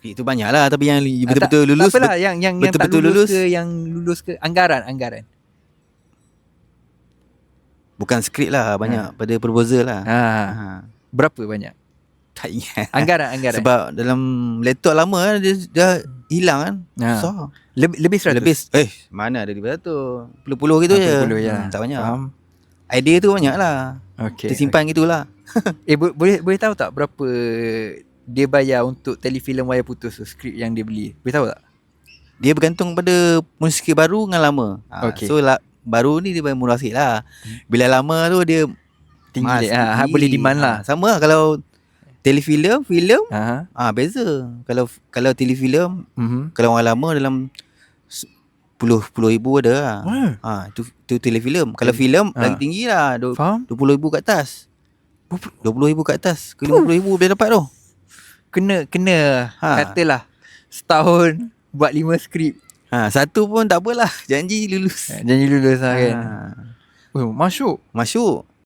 Itu banyak lah. Tapi yang betul-betul tak, lulus, tak apalah, yang tak betul-betul lulus, lulus ke, yang lulus ke anggaran. bukan skrip lah. Banyak pada proposal lah. Berapa banyak? Tak ingat. Anggaran. Sebab dalam laptop lama kan, dia dah hilang kan. Susah. Lebih 100. Mana ada 200. Puluh-puluh gitu je. Puluh-puluh je lah. Tak banyak. Faham. Idea tu banyak lah. Tersimpan gitulah. Boleh tahu tak berapa dia bayar untuk telefilm wayar putus tu, skrip yang dia beli? Boleh tahu tak? Dia bergantung pada musik baru dengan lama. So baru ni dia bayar murah sikit lah. Bila lama tu dia tinggi dia. Boleh demand lah. Sama lah kalau telefilm, filem beza. Kalau telefilm, kalau orang lama dalam puluh ribu ada lah. Tu telefilm. Kalau filem lagi tinggi lah, 20,000 kat atas. 20,000 kat atas. Ke 50,000 boleh dapat tu. Kena katalah setahun buat 5 skrip. Satu pun tak apalah. Janji lulus lah kan. Masuk.